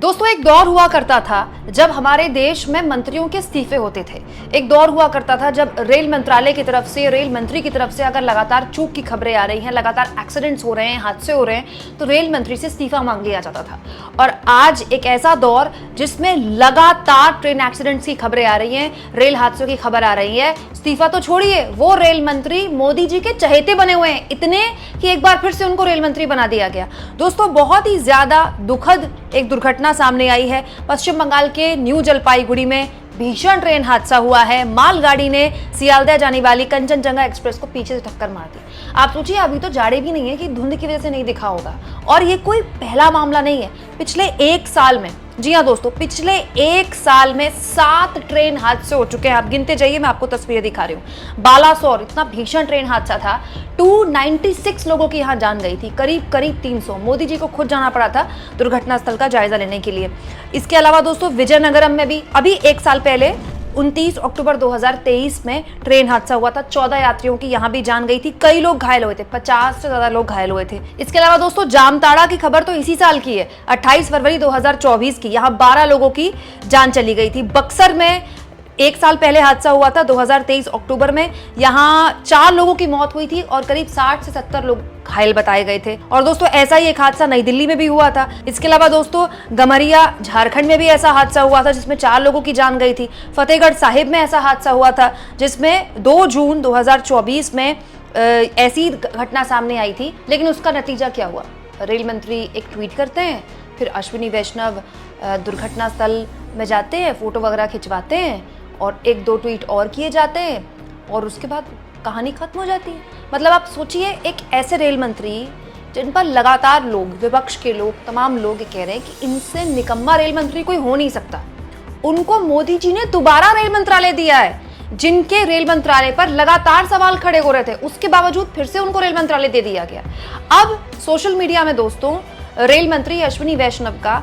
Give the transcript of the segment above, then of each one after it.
दोस्तों एक दौर हुआ करता था जब हमारे देश में मंत्रियों के इस्तीफे होते थे। एक दौर हुआ करता था जब रेल मंत्रालय की तरफ से, रेल मंत्री की तरफ से अगर लगातार चूक की खबरें आ रही हैं, लगातार एक्सीडेंट्स हो रहे हैं, हादसे हो रहे हैं, तो रेल मंत्री से इस्तीफा मांग लिया जाता था। और आज एक ऐसा दौर जिसमें लगातार ट्रेन एक्सीडेंट्स की खबरें आ रही हैं, रेल हादसों की खबर आ रही है। इस्तीफा तो छोड़िए, वो रेल मंत्री मोदी जी के चहेते बने हुए हैं, इतने कि एक बार फिर से उनको रेल मंत्री बना दिया गया। दोस्तों बहुत ही ज्यादा दुखद एक दुर्घटना सामने आई है। पश्चिम बंगाल के न्यू जलपाईगुड़ी में भीषण ट्रेन हादसा हुआ है। मालगाड़ी ने सियालदह जाने वाली कंचनजंगा एक्सप्रेस को पीछे से टक्कर मार दी। आप सोचिए, अभी तो जाड़े भी नहीं है कि धुंध की वजह से नहीं दिखा होगा। और ये कोई पहला मामला नहीं है। पिछले एक साल में, जी हाँ दोस्तों, पिछले एक साल में 7 ट्रेन हादसे हो चुके हैं। आप गिनते जाइए, मैं आपको तस्वीरें दिखा रही हूँ। बालासोर इतना भीषण ट्रेन हादसा था, 296 लोगों की यहाँ जान गई थी, करीब 300। मोदी जी को खुद जाना पड़ा था दुर्घटना स्थल का जायजा लेने के लिए। इसके अलावा दोस्तों विजयनगरम में भी अभी एक साल पहले 29 अक्टूबर 2023 में ट्रेन हादसा हुआ था। 14 यात्रियों की यहाँ भी जान गई थी, कई लोग घायल हुए थे, 50 से ज्यादा लोग घायल हुए थे। इसके अलावा दोस्तों जामताड़ा की खबर तो इसी साल की है, 28 फरवरी 2024 की। यहाँ 12 लोगों की जान चली गई थी। बक्सर में एक साल पहले हादसा हुआ था 2023 अक्टूबर में, यहाँ 4 लोगों की मौत हुई थी और करीब 60 से 70 लोग घायल बताए गए थे। और दोस्तों ऐसा ही एक हादसा नई दिल्ली में भी हुआ था। इसके अलावा दोस्तों गमरिया झारखंड में भी ऐसा हादसा हुआ था जिसमें 4 लोगों की जान गई थी। फतेहगढ़ साहिब में ऐसा हादसा हुआ था जिसमें 2 जून 2024 में ऐसी घटना सामने आई थी। लेकिन उसका नतीजा क्या हुआ? रेल मंत्री एक ट्वीट करते हैं, फिर अश्विनी वैष्णव दुर्घटना स्थल में जाते हैं, फोटो वगैरह खिंचवाते हैं और 1-2 ट्वीट और किए जाते हैं और उसके बाद कहानी खत्म हो जाती है। मतलब आप सोचिए, एक ऐसे रेल मंत्री जिन पर लगातार लोग, विपक्ष के लोग, तमाम लोग ये कह रहे हैं कि इनसे निकम्मा रेल मंत्री कोई हो नहीं सकता, उनको मोदी जी ने दोबारा रेल मंत्रालय दिया है, जिनके रेल मंत्रालय पर लगातार सवाल खड़े हो रहे थे, उसके बावजूद फिर से उनको रेल मंत्रालय दे दिया गया। अब सोशल मीडिया में दोस्तों रेल मंत्री अश्विनी वैष्णव का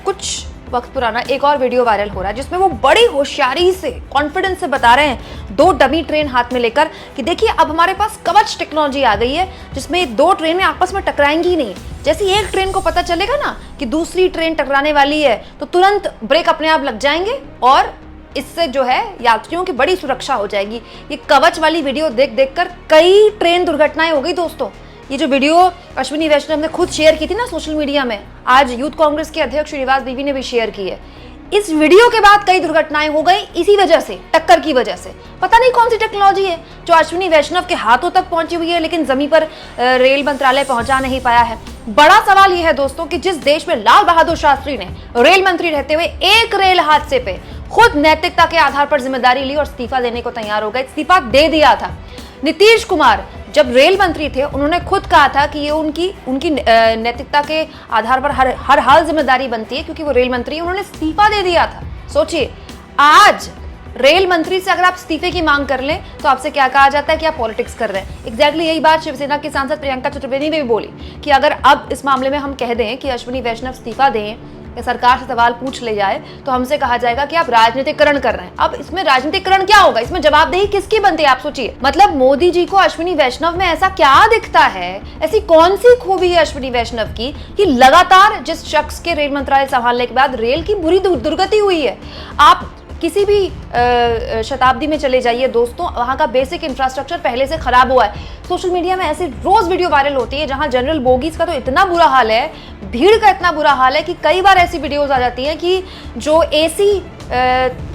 कुछ वक्त पुराना एक और वीडियो वायरल हो रहा है जिसमें वो बड़ी होशियारी से, कॉन्फिडेंस से बता रहे हैं 2 डमी ट्रेन हाथ में लेकर कि देखिए अब हमारे पास कवच टेक्नोलॉजी आ गई है जिसमें 2 ट्रेनें आपस में टकराएंगी ही नहीं। जैसे एक ट्रेन को पता चलेगा ना कि दूसरी ट्रेन टकराने वाली है तो तुरंत ब्रेक अपने आप लग जाएंगे और इससे जो है यात्रियों की बड़ी सुरक्षा हो जाएगी। ये कवच वाली वीडियो देख कर कई ट्रेन दुर्घटनाएं हो गई दोस्तों। ये जो वीडियो अश्विनी वैष्णव ने खुद शेयर की थी ना सोशल मीडिया में, आज यूथ कांग्रेस के अध्यक्ष श्रीनिवास देवी ने भी शेयर की है। इस वीडियो के बाद कई दुर्घटनाएं हो गई इसी वजह से, टक्कर की वजह से। पता नहीं कौन सी टेक्नोलॉजी है जो अश्विनी वैष्णव के हाथों तक पहुंची हुई है लेकिन जमीन पर रेल मंत्रालय पहुंचा नहीं पाया है। बड़ा सवाल यह है दोस्तों कि जिस देश में लाल बहादुर शास्त्री ने रेल मंत्री रहते हुए एक रेल हादसे पे खुद नैतिकता के आधार पर जिम्मेदारी ली और इस्तीफा देने को तैयार हो गए, इस्तीफा दे दिया था। नीतीश कुमार जब रेल मंत्री थे उन्होंने खुद कहा था कि ये उनकी नैतिकता के आधार पर हर हाल जिम्मेदारी बनती है क्योंकि वो रेल मंत्री है, उन्होंने इस्तीफा दे दिया था। सोचिए, आज रेल मंत्री से अगर आप इस्तीफे की मांग कर लें तो आपसे क्या कहा जाता है कि आप पॉलिटिक्स कर रहे हैं। एग्जैक्टली यही बात शिवसेना की सांसद प्रियंका चतुर्वेदी ने भी बोली कि अगर अब इस मामले में हम कह दें कि अश्विनी वैष्णव इस्तीफा दें या सरकार से सवाल पूछ ले जाए तो हमसे कहा जाएगा कि आप राजनीतिकरण कर रहे हैं। अब इसमें राजनीतिकरण क्या होगा? इसमें जवाबदेही किसकी बनती है? आप सोचिए, मतलब मोदी जी को अश्विनी वैष्णव में ऐसा क्या दिखता है, ऐसी कौन सी खूबी है अश्विनी वैष्णव की कि लगातार जिस शख्स के रेल मंत्रालय संभालने के बाद रेल की बुरी दुर्गति हुई है। आप किसी भी शताब्दी में चले जाइए दोस्तों, वहां का बेसिक इंफ्रास्ट्रक्चर पहले से खराब हुआ है। सोशल मीडिया में ऐसे रोज वीडियो वायरल होती है जहां जनरल बोगीज का तो इतना बुरा हाल है, भीड़ का इतना बुरा हाल है कि कई बार ऐसी वीडियोस आ जाती हैं कि जो AC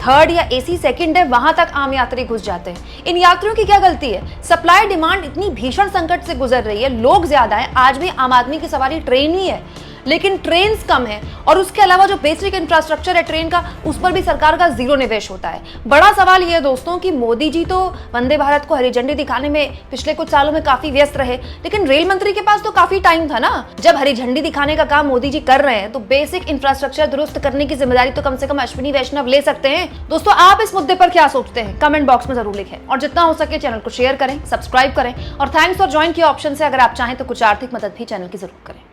3rd या AC 2nd है वहां तक आम यात्री घुस जाते हैं। इन यात्रियों की क्या गलती है? सप्लाई डिमांड इतनी भीषण संकट से गुजर रही है, लोग ज्यादा हैं, आज भी आम आदमी की सवारी ट्रेन ही है लेकिन ट्रेन कम है और उसके अलावा जो बेसिक इंफ्रास्ट्रक्चर है ट्रेन का, उस पर भी सरकार का जीरो निवेश होता है। बड़ा सवाल यह है दोस्तों कि मोदी जी तो वंदे भारत को हरी झंडी दिखाने में पिछले कुछ सालों में काफी व्यस्त रहे, लेकिन रेल मंत्री के पास तो काफी टाइम था ना। जब हरी झंडी दिखाने का काम मोदी जी कर रहे हैं तो बेसिक इंफ्रास्ट्रक्चर दुरुस्त करने की जिम्मेदारी तो कम से कम अश्विनी वैष्णव ले सकते हैं। दोस्तों आप इस मुद्दे पर क्या सोचते हैं? कमेंट बॉक्स में जरूर लिखें और जितना हो सके चैनल को शेयर करें, सब्सक्राइब करें और थैंक्स फॉर ज्वाइन के ऑप्शन से अगर आप चाहें तो कुछ आर्थिक मदद भी चैनल की जरूर करें।